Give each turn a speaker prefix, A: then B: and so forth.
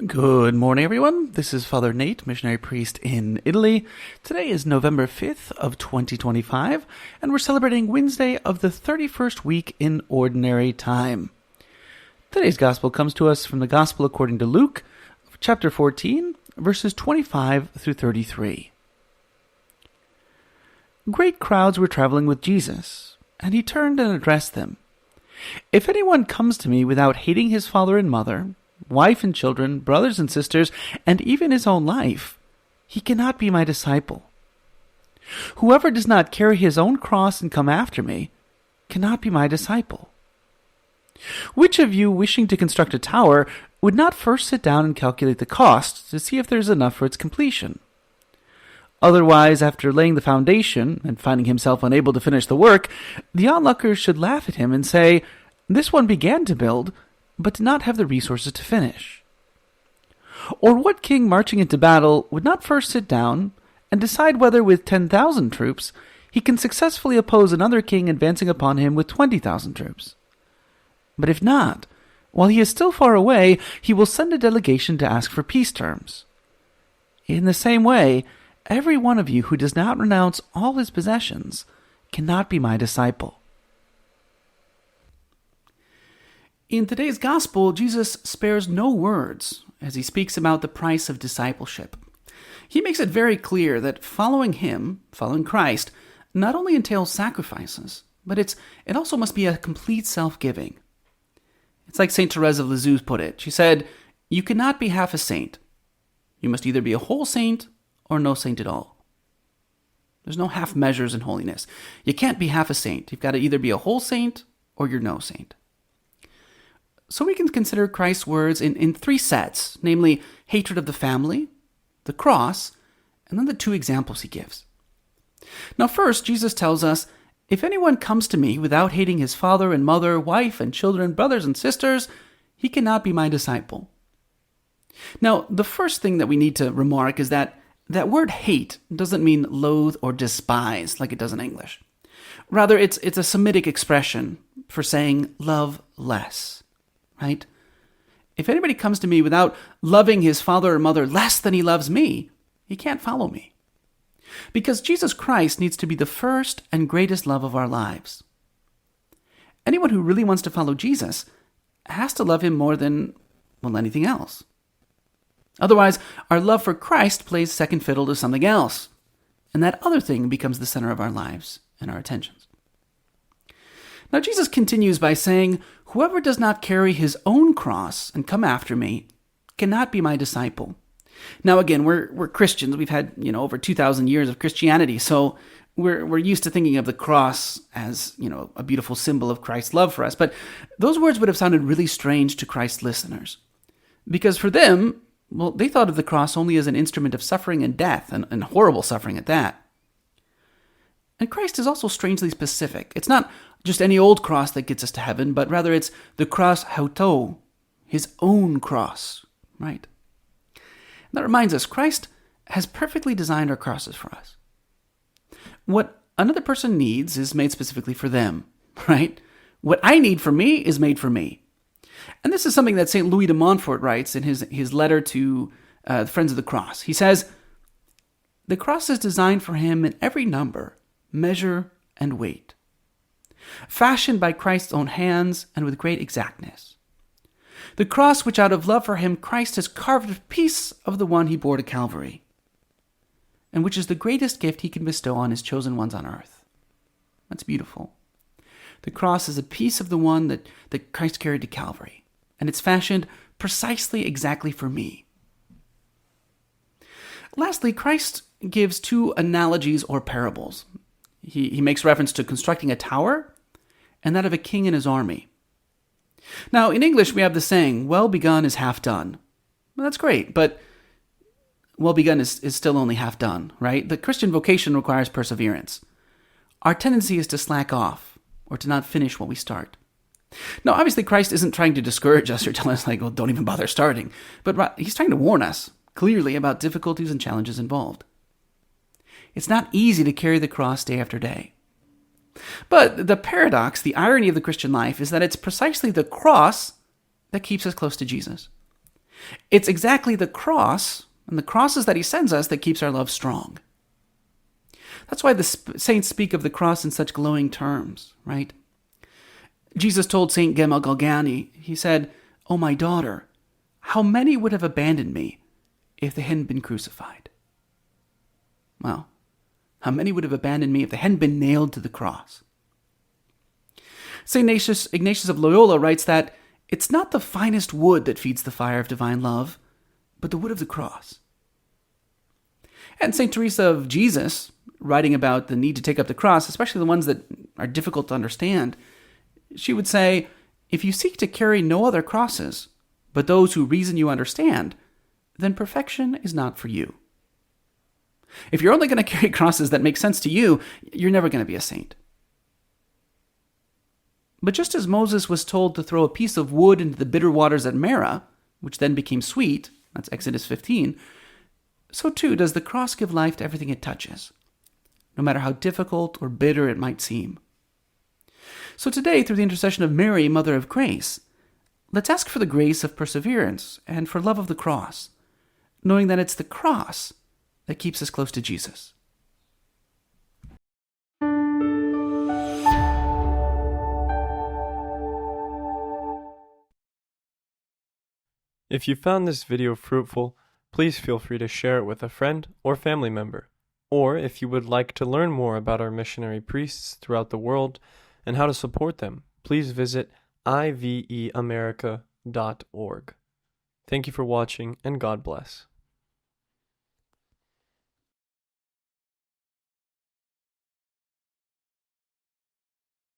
A: Good morning, everyone. This is Father Nate, missionary priest in Italy. Today is November 5th of 2025, and we're celebrating Wednesday of the 31st week in Ordinary Time. Today's Gospel comes to us from the Gospel according to Luke, chapter 14, verses 25 through 33. Great crowds were traveling with Jesus, and he turned and addressed them. "If anyone comes to me without hating his father and mother, wife and children, brothers and sisters, and even his own life, he cannot be my disciple. Whoever does not carry his own cross and come after me cannot be my disciple. Which of you, wishing to construct a tower, would not first sit down and calculate the cost to see if there is enough for its completion? Otherwise, after laying the foundation and finding himself unable to finish the work, the onlookers should laugh at him and say, 'This one began to build, but did not have the resources to finish.' Or what king marching into battle would not first sit down and decide whether with 10,000 troops he can successfully oppose another king advancing upon him with 20,000 troops? But if not, while he is still far away, he will send a delegation to ask for peace terms. In the same way, every one of you who does not renounce all his possessions cannot be my disciple." In today's Gospel, Jesus spares no words as he speaks about the price of discipleship. He makes it very clear that following him, following Christ, not only entails sacrifices, but it also must be a complete self-giving. It's like St. Therese of Lisieux put it. She said, "You cannot be half a saint. You must either be a whole saint or no saint at all." There's no half measures in holiness. You can't be half a saint. You've got to either be a whole saint or you're no saint. So we can consider Christ's words in three sets, namely hatred of the family, the cross, and then the two examples he gives. Now first, Jesus tells us, "If anyone comes to me without hating his father and mother, wife and children, brothers and sisters, he cannot be my disciple." Now, the first thing that we need to remark is that word hate doesn't mean loathe or despise like it does in English. Rather, it's a Semitic expression for saying love less. Right? If anybody comes to me without loving his father or mother less than he loves me, he can't follow me. Because Jesus Christ needs to be the first and greatest love of our lives. Anyone who really wants to follow Jesus has to love him more than, anything else. Otherwise, our love for Christ plays second fiddle to something else, and that other thing becomes the center of our lives and our attentions. Now, Jesus continues by saying, "Whoever does not carry his own cross and come after me cannot be my disciple." Now, again, we're Christians. We've had, over 2,000 years of Christianity, so we're used to thinking of the cross as, a beautiful symbol of Christ's love for us. But those words would have sounded really strange to Christ's listeners. Because for them, they thought of the cross only as an instrument of suffering and death, and horrible suffering at that. And Christ is also strangely specific. It's not just any old cross that gets us to heaven, but rather it's the cross hauto, his own cross, right? And that reminds us, Christ has perfectly designed our crosses for us. What another person needs is made specifically for them, right? What I need for me is made for me. And this is something that St. Louis de Montfort writes in his letter to the Friends of the Cross. He says, "The cross is designed for him in every number, measure, and weight, fashioned by Christ's own hands and with great exactness. The cross which out of love for him Christ has carved a piece of the one he bore to Calvary, and which is the greatest gift he can bestow on his chosen ones on earth." That's beautiful. The cross is a piece of the one that Christ carried to Calvary, and it's fashioned precisely exactly for me. Lastly, Christ gives two analogies or parables. He makes reference to constructing a tower and that of a king and his army. Now, in English, we have the saying, "Well begun is half done." Well, that's great, but well begun is still only half done, right? The Christian vocation requires perseverance. Our tendency is to slack off or to not finish what we start. Now, obviously, Christ isn't trying to discourage us or tell us, don't even bother starting. But he's trying to warn us clearly about difficulties and challenges involved. It's not easy to carry the cross day after day. But the paradox, the irony of the Christian life is that it's precisely the cross that keeps us close to Jesus. It's exactly the cross and the crosses that he sends us that keeps our love strong. That's why the saints speak of the cross in such glowing terms, right? Jesus told St. Gemma Galgani, he said, "Oh, my daughter, how many would have abandoned me if they hadn't been crucified?" Well, how many would have abandoned me if they hadn't been nailed to the cross? St. Ignatius of Loyola writes that it's not the finest wood that feeds the fire of divine love, but the wood of the cross. And St. Teresa of Jesus, writing about the need to take up the cross, especially the ones that are difficult to understand, she would say, if you seek to carry no other crosses, but those who reason you understand, then perfection is not for you. If you're only going to carry crosses that make sense to you, you're never going to be a saint. But just as Moses was told to throw a piece of wood into the bitter waters at Merah, which then became sweet, that's Exodus 15, so too does the cross give life to everything it touches, no matter how difficult or bitter it might seem. So today, through the intercession of Mary, Mother of Grace, let's ask for the grace of perseverance and for love of the cross, knowing that it's the cross that keeps us close to Jesus.
B: If you found this video fruitful, please feel free to share it with a friend or family member. Or if you would like to learn more about our missionary priests throughout the world and how to support them, please visit iveamerica.org. Thank you for watching, and God bless.